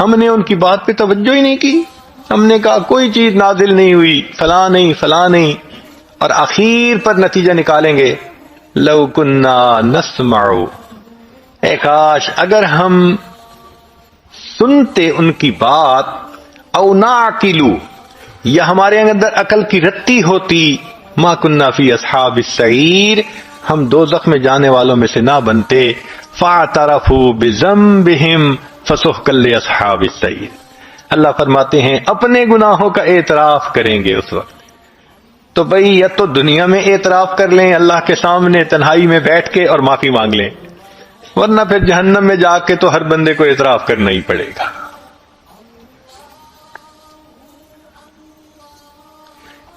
ہم نے ان کی بات پہ توجہ ہی نہیں کی، ہم نے کہا کوئی چیز نازل نہیں ہوئی، فلاں نہیں فلاں نہیں. اور آخر پر نتیجہ نکالیں گے لو کننا نسمع، اے کاش اگر ہم سنتے ان کی بات، او نعقلو، یا ہمارے اندر عقل کی رتی ہوتی، ما کننا فی اصحاب السعیر، ہم دوزخ میں جانے والوں میں سے نہ بنتے. فاعترفوا بذنبہم فسحقا لاصحاب السعیر. اللہ فرماتے ہیں اپنے گناہوں کا اعتراف کریں گے اس وقت. تو بھئی یا تو دنیا میں اعتراف کر لیں اللہ کے سامنے تنہائی میں بیٹھ کے اور معافی مانگ لیں، ورنہ پھر جہنم میں جا کے تو ہر بندے کو اعتراف کرنا ہی پڑے گا.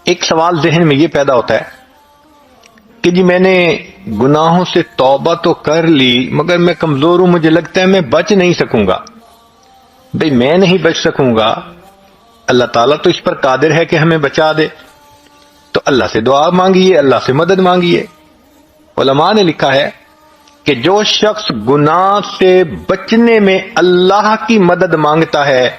ایک سوال ذہن میں یہ پیدا ہوتا ہے کہ جی میں نے گناہوں سے توبہ تو کر لی مگر میں کمزور ہوں، مجھے لگتا ہے میں بچ نہیں سکوں گا. بھئی میں نہیں بچ سکوں گا، اللہ تعالیٰ تو اس پر قادر ہے کہ ہمیں بچا دے. تو اللہ سے دعا مانگیے، اللہ سے مدد مانگیے. علماء نے لکھا ہے کہ جو شخص گناہ سے بچنے میں اللہ کی مدد مانگتا ہے،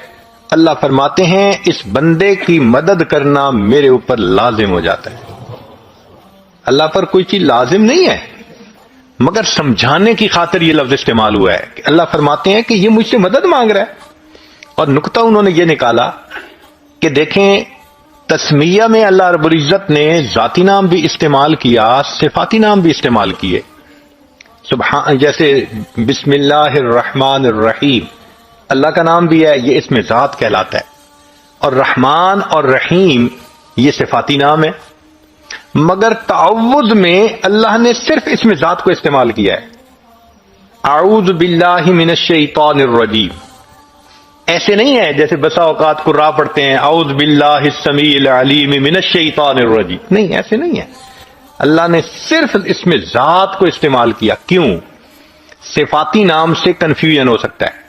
اللہ فرماتے ہیں اس بندے کی مدد کرنا میرے اوپر لازم ہو جاتا ہے. اللہ پر کوئی چیز لازم نہیں ہے، مگر سمجھانے کی خاطر یہ لفظ استعمال ہوا ہے کہ اللہ فرماتے ہیں کہ یہ مجھ سے مدد مانگ رہا ہے. اور نکتہ انہوں نے یہ نکالا کہ دیکھیں تسمیہ میں اللہ رب العزت نے ذاتی نام بھی استعمال کیا، صفاتی نام بھی استعمال کیے. سبحان، جیسے بسم اللہ الرحمن الرحیم، اللہ کا نام بھی ہے، یہ اسم ذات کہلاتا ہے. اور رحمان اور رحیم یہ صفاتی نام ہے، مگر تعوذ میں اللہ نے صرف اسم ذات کو استعمال کیا ہے. اعوذ باللہ من الشیطان الرجیم. ایسے نہیں ہے جیسے بسا اوقات قراء پڑھتے ہیں اعوذ باللہ السمیع العلیم من الشیطان الرجیم، نہیں ایسے نہیں ہے. اللہ نے صرف اسم ذات کو استعمال کیا. کیوں؟ صفاتی نام سے کنفیوژن ہو سکتا ہے.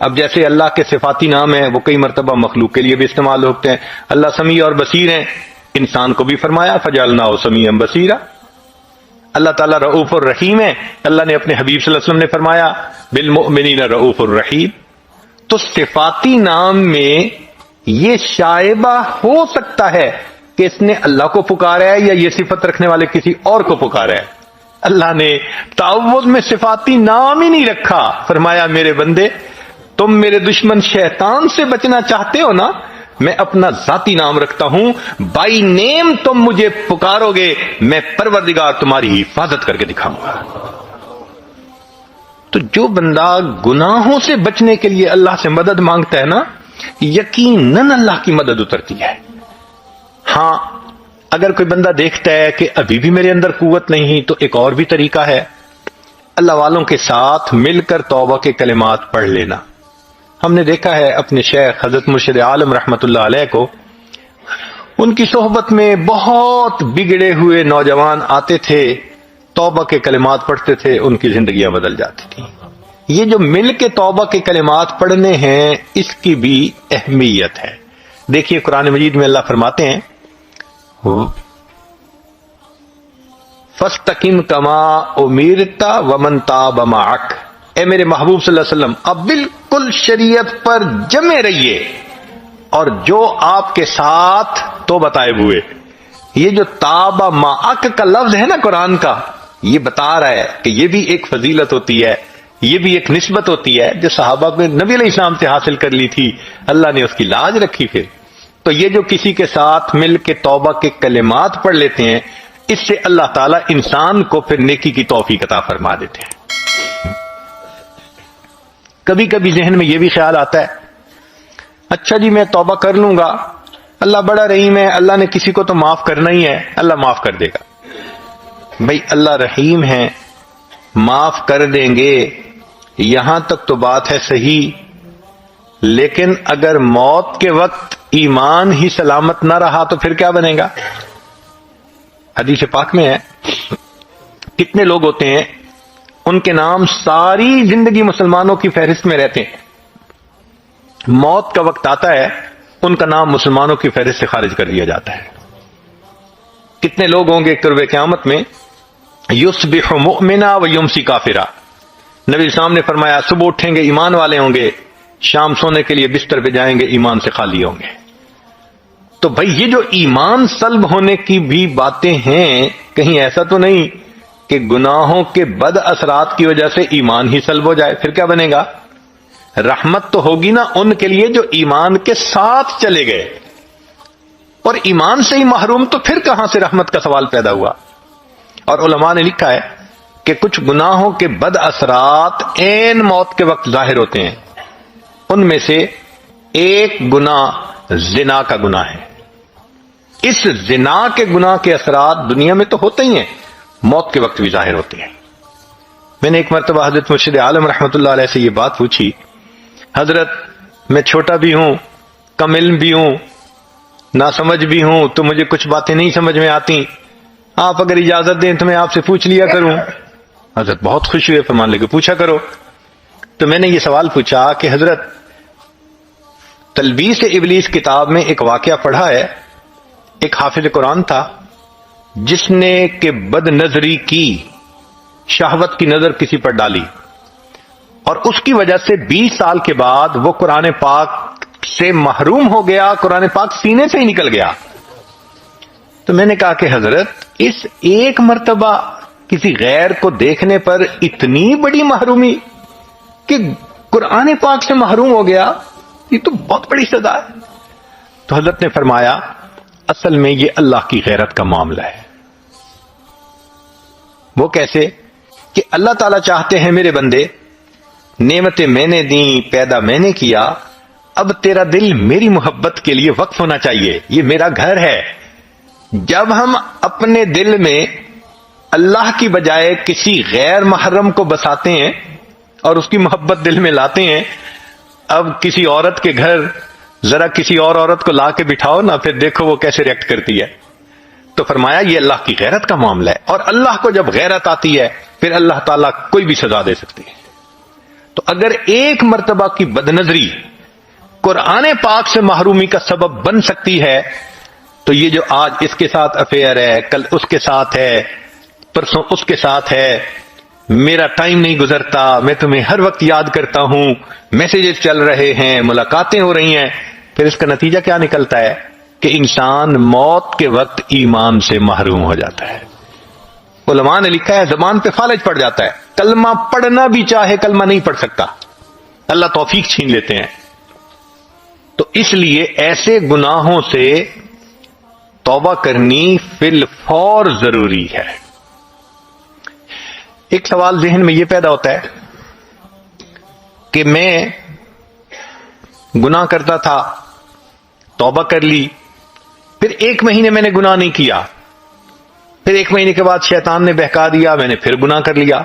اب جیسے اللہ کے صفاتی نام ہیں وہ کئی مرتبہ مخلوق کے لیے بھی استعمال ہوتے ہیں. اللہ سمیع اور بصیر ہیں، انسان کو بھی فرمایا فجعلناہ سمیعا بصیرا. اللہ تعالیٰ رؤوف الرحیم ہے، اللہ نے اپنے حبیب صلی اللہ علیہ وسلم نے فرمایا بالمؤمنین رؤوف الرحیم. تو صفاتی نام میں یہ شائبہ ہو سکتا ہے کہ اس نے اللہ کو پکارا ہے یا یہ صفت رکھنے والے کسی اور کو پکارا ہے. اللہ نے تعوذ میں صفاتی نام ہی نہیں رکھا، فرمایا میرے بندے تم میرے دشمن شیطان سے بچنا چاہتے ہو نا، میں اپنا ذاتی نام رکھتا ہوں، بائی نیم تم مجھے پکارو گے میں پروردگار تمہاری حفاظت کر کے دکھاؤں گا. تو جو بندہ گناہوں سے بچنے کے لیے اللہ سے مدد مانگتا ہے نا، یقیناً اللہ کی مدد اترتی ہے. ہاں اگر کوئی بندہ دیکھتا ہے کہ ابھی بھی میرے اندر قوت نہیں، تو ایک اور بھی طریقہ ہے، اللہ والوں کے ساتھ مل کر توبہ کے کلمات پڑھ لینا۔ ہم نے دیکھا ہے اپنے شیخ حضرت مرشد عالم رحمت اللہ علیہ کو، ان کی صحبت میں بہت بگڑے ہوئے نوجوان آتے تھے، توبہ کے کلمات پڑھتے تھے، ان کی زندگیاں بدل جاتی تھیں۔ یہ جو مل کے توبہ کے کلمات پڑھنے ہیں، اس کی بھی اہمیت ہے۔ دیکھیے قرآن مجید میں اللہ فرماتے ہیں فَاسْتَقِمْ كَمَا أُمِرْتَ وَمَنْ تَابَ مَعَكَ، اے میرے محبوب صلی اللہ علیہ وسلم اب بالکل شریعت پر جمے رہیے، اور جو آپ کے ساتھ تو بتائے ہوئے۔ یہ جو تاب معک کا لفظ ہے نا قرآن کا، یہ بتا رہا ہے کہ یہ بھی ایک فضیلت ہوتی ہے، یہ بھی ایک نسبت ہوتی ہے جو صحابہ نے نبی علیہ السلام سے حاصل کر لی تھی، اللہ نے اس کی لاج رکھی۔ پھر تو یہ جو کسی کے ساتھ مل کے توبہ کے کلمات پڑھ لیتے ہیں، اس سے اللہ تعالیٰ انسان کو پھر نیکی کی توفیق عطا فرما دیتے ہیں۔ کبھی کبھی ذہن میں یہ بھی خیال آتا ہے، اچھا جی میں توبہ کر لوں گا، اللہ بڑا رحیم ہے، اللہ نے کسی کو تو معاف کرنا ہی ہے، اللہ معاف کر دے گا۔ بھئی اللہ رحیم ہے، معاف کر دیں گے، یہاں تک تو بات ہے صحیح، لیکن اگر موت کے وقت ایمان ہی سلامت نہ رہا تو پھر کیا بنے گا؟ حدیث پاک میں ہے، کتنے لوگ ہوتے ہیں ان کے نام ساری زندگی مسلمانوں کی فہرست میں رہتے ہیں، موت کا وقت آتا ہے ان کا نام مسلمانوں کی فہرست سے خارج کر دیا جاتا ہے۔ کتنے لوگ ہوں گے قرب قیامت میں یصبح مؤمنا و یمسی کافرا، نبی اسلام نے فرمایا صبح اٹھیں گے ایمان والے ہوں گے، شام سونے کے لیے بستر پہ جائیں گے ایمان سے خالی ہوں گے۔ تو بھائی یہ جو ایمان سلب ہونے کی بھی باتیں ہیں، کہیں ایسا تو نہیں کہ گناہوں کے بد اثرات کی وجہ سے ایمان ہی سلب ہو جائے، پھر کیا بنے گا؟ رحمت تو ہوگی نا ان کے لیے جو ایمان کے ساتھ چلے گئے، اور ایمان سے ہی محروم تو پھر کہاں سے رحمت کا سوال پیدا ہوا؟ اور علماء نے لکھا ہے کہ کچھ گناہوں کے بد اثرات عین موت کے وقت ظاہر ہوتے ہیں، ان میں سے ایک گناہ زنا کا گناہ ہے۔ اس زنا کے گناہ کے اثرات دنیا میں تو ہوتے ہی ہیں، موت کے وقت بھی ظاہر ہوتے ہیں۔ میں نے ایک مرتبہ حضرت مرشد عالم رحمت اللہ علیہ سے یہ بات پوچھی، حضرت میں چھوٹا بھی ہوں، کم علم بھی ہوں، ناسمجھ بھی ہوں، تو مجھے کچھ باتیں نہیں سمجھ میں آتی، آپ اگر اجازت دیں تو میں آپ سے پوچھ لیا کروں۔ حضرت بہت خوش ہوئے، فرمان لگے پوچھا کرو۔ تو میں نے یہ سوال پوچھا کہ حضرت تلبیس ابلیس کتاب میں ایک واقعہ پڑھا ہے، ایک حافظ قرآن تھا جس نے کہ بد نظری کی، شہوت کی نظر کسی پر ڈالی، اور اس کی وجہ سے 20 سال کے بعد وہ قرآن پاک سے محروم ہو گیا، قرآن پاک سینے سے ہی نکل گیا۔ تو میں نے کہا کہ حضرت اس ایک مرتبہ کسی غیر کو دیکھنے پر اتنی بڑی محرومی کہ قرآن پاک سے محروم ہو گیا، یہ تو بہت بڑی سزا ہے۔ تو حضرت نے فرمایا اصل میں یہ اللہ کی غیرت کا معاملہ ہے۔ وہ کیسے؟ کہ اللہ تعالیٰ چاہتے ہیں میرے بندے، نعمتیں میں نے دیں، پیدا میں نے کیا، اب تیرا دل میری محبت کے لیے وقف ہونا چاہیے، یہ میرا گھر ہے۔ جب ہم اپنے دل میں اللہ کی بجائے کسی غیر محرم کو بساتے ہیں اور اس کی محبت دل میں لاتے ہیں، اب کسی عورت کے گھر ذرا کسی اور عورت کو لا کے بٹھاؤ نا، پھر دیکھو وہ کیسے ریئیکٹ کرتی ہے۔ تو فرمایا یہ اللہ کی غیرت کا معاملہ ہے، اور اللہ کو جب غیرت آتی ہے پھر اللہ تعالیٰ کوئی بھی سزا دے سکتی ہے۔ تو اگر ایک مرتبہ کی بدنظری قرآن پاک سے محرومی کا سبب بن سکتی ہے، تو یہ جو آج اس کے ساتھ افیئر ہے، کل اس کے ساتھ ہے، پرسوں اس کے ساتھ ہے، میرا ٹائم نہیں گزرتا، میں تمہیں ہر وقت یاد کرتا ہوں، میسیجز چل رہے ہیں، ملاقاتیں ہو رہی ہیں، پھر اس کا نتیجہ کیا نکلتا ہے کہ انسان موت کے وقت ایمان سے محروم ہو جاتا ہے۔ علماء نے لکھا ہے زبان پہ فالج پڑ جاتا ہے، کلمہ پڑھنا بھی چاہے کلمہ نہیں پڑھ سکتا، اللہ توفیق چھین لیتے ہیں۔ تو اس لیے ایسے گناہوں سے توبہ کرنی فی الفور ضروری ہے۔ ایک سوال ذہن میں یہ پیدا ہوتا ہے کہ میں گناہ کرتا تھا، توبہ کر لی، پھر 1 مہینے میں نے گناہ نہیں کیا، پھر 1 مہینے کے بعد شیطان نے بہکا دیا، میں نے پھر گناہ کر لیا،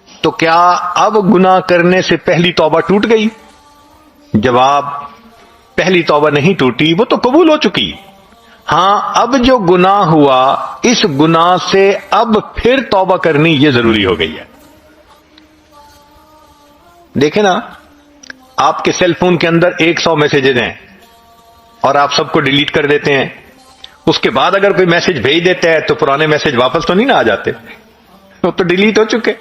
تو کیا اب گناہ کرنے سے پہلی توبہ ٹوٹ گئی؟ جواب، پہلی توبہ نہیں ٹوٹی، وہ تو قبول ہو چکی۔ ہاں، اب جو گناہ ہوا اس گناہ سے اب پھر توبہ کرنی یہ ضروری ہو گئی ہے۔ دیکھیں نا، آپ کے سیل فون کے اندر 100 میسیجز ہیں اور آپ سب کو ڈیلیٹ کر دیتے ہیں، اس کے بعد اگر کوئی میسج بھیج دیتا ہے تو پرانے میسج واپس تو نہیں نہ آ جاتے، وہ تو ڈیلیٹ ہو چکے۔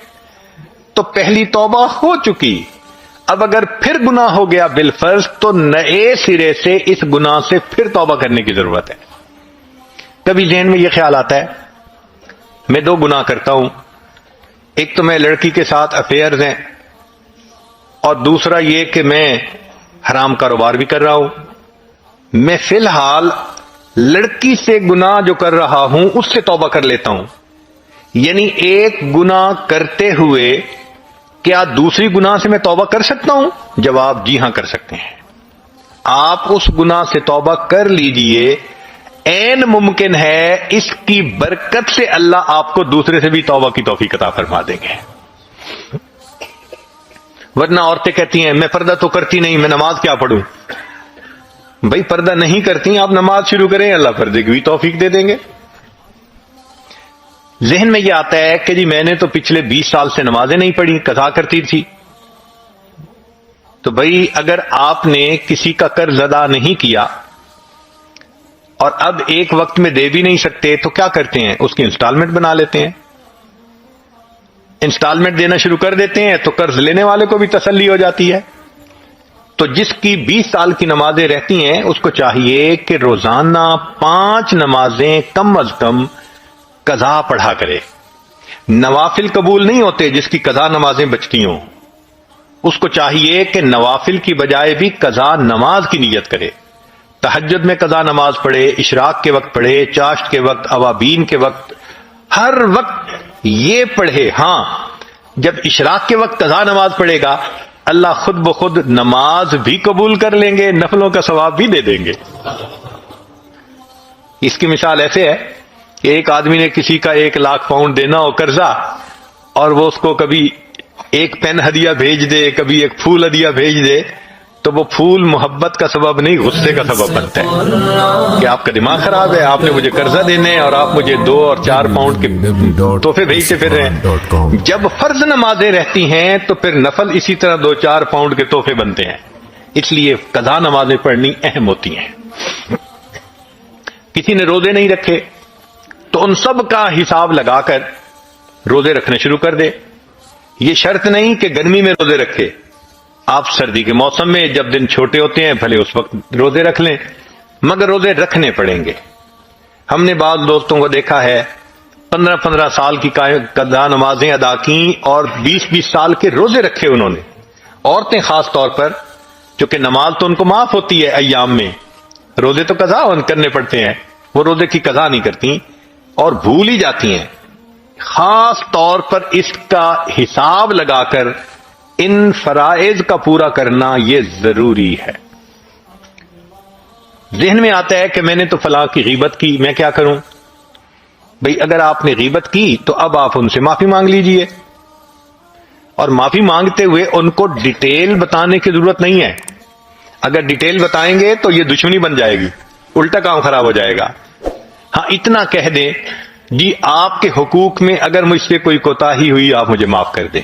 تو پہلی توبہ ہو چکی، اب اگر پھر گناہ ہو گیا بالفرض تو نئے سرے سے اس گناہ سے پھر توبہ کرنے کی ضرورت ہے۔ کبھی ذہن میں یہ خیال آتا ہے میں 2 گناہ کرتا ہوں، ایک تو میں لڑکی کے ساتھ افیئرز ہیں، اور دوسرا یہ کہ میں حرام کاروبار بھی کر رہا ہوں، میں فی الحال لڑکی سے گناہ جو کر رہا ہوں اس سے توبہ کر لیتا ہوں، یعنی ایک گناہ کرتے ہوئے کیا دوسری گناہ سے میں توبہ کر سکتا ہوں؟ جواب، جی ہاں کر سکتے ہیں۔ آپ اس گناہ سے توبہ کر لیجئے، عین ممکن ہے اس کی برکت سے اللہ آپ کو دوسرے سے بھی توبہ کی توفیق عطا فرما دیں گے۔ ورنہ عورتیں کہتی ہیں میں پردہ تو کرتی نہیں، میں نماز کیا پڑھوں؟ بھائی پردہ نہیں کرتی آپ نماز شروع کریں، اللہ پردے کی بھی توفیق دے دیں گے۔ ذہن میں یہ آتا ہے کہ جی میں نے تو پچھلے 20 سال سے نمازیں نہیں پڑھی، قضا کرتی تھی، تو بھائی اگر آپ نے کسی کا قرض ادا نہیں کیا اور اب ایک وقت میں دے بھی نہیں سکتے تو کیا کرتے ہیں؟ اس کی انسٹالمنٹ بنا لیتے ہیں، انسٹالمنٹ دینا شروع کر دیتے ہیں تو قرض لینے والے کو بھی تسلی ہو جاتی ہے۔ تو جس کی 20 سال کی نمازیں رہتی ہیں اس کو چاہیے کہ روزانہ 5 نمازیں کم از کم قضا پڑھا کرے۔ نوافل قبول نہیں ہوتے جس کی قضا نمازیں بچتی ہوں، اس کو چاہیے کہ نوافل کی بجائے بھی قضا نماز کی نیت کرے، تہجد میں قضا نماز پڑھے، اشراق کے وقت پڑھے، چاشت کے وقت، اوابین کے وقت، ہر وقت یہ پڑھے۔ ہاں، جب اشراق کے وقت قضا نماز پڑھے گا اللہ خود بخود نماز بھی قبول کر لیں گے، نفلوں کا ثواب بھی دے دیں گے۔ اس کی مثال ایسے ہے کہ ایک آدمی نے کسی کا 1 لاکھ پاؤنڈ دینا ہو قرضہ، اور وہ اس کو کبھی ایک پین ہدیہ بھیج دے، کبھی ایک پھول ہدیہ بھیج دے، تو وہ پھول محبت کا سبب نہیں غصے کا سبب بنتا ہے کہ آپ کا دماغ خراب ہے، آپ نے مجھے قرضہ دینے ہیں اور آپ مجھے 2 اور 4 پاؤنڈ کے تحفے بھیجتے پھر رہے ہیں۔ جب فرض نمازیں رہتی ہیں تو پھر نفل اسی طرح 2-4 پاؤنڈ کے تحفے بنتے ہیں، اس لیے قضا نمازیں پڑھنی اہم ہوتی ہیں۔ کسی نے روزے نہیں رکھے تو ان سب کا حساب لگا کر روزے رکھنے شروع کر دے۔ یہ شرط نہیں کہ گرمی میں روزے رکھے، آپ سردی کے موسم میں جب دن چھوٹے ہوتے ہیں بھلے اس وقت روزے رکھ لیں، مگر روزے رکھنے پڑیں گے۔ ہم نے بعض دوستوں کو دیکھا ہے 15-15 سال کی قضا نمازیں ادا کی اور 20-20 سال کے روزے رکھے انہوں نے۔ عورتیں خاص طور پر، چونکہ نماز تو ان کو معاف ہوتی ہے ایام میں، روزے تو قضا کرنے پڑتے ہیں، وہ روزے کی قضا نہیں کرتی اور بھول ہی جاتی ہیں۔ خاص طور پر اس کا حساب لگا کر ان فرائض کا پورا کرنا یہ ضروری ہے۔ ذہن میں آتا ہے کہ میں نے تو فلاں کی غیبت کی، میں کیا کروں؟ بھئی اگر آپ نے غیبت کی تو اب آپ ان سے معافی مانگ لیجئے، اور معافی مانگتے ہوئے ان کو ڈیٹیل بتانے کی ضرورت نہیں ہے۔ اگر ڈیٹیل بتائیں گے تو یہ دشمنی بن جائے گی، الٹا کام خراب ہو جائے گا۔ ہاں اتنا کہہ دیں جی آپ کے حقوق میں اگر مجھ سے کوئی کوتاہی ہوئی آپ مجھے معاف کر دیں،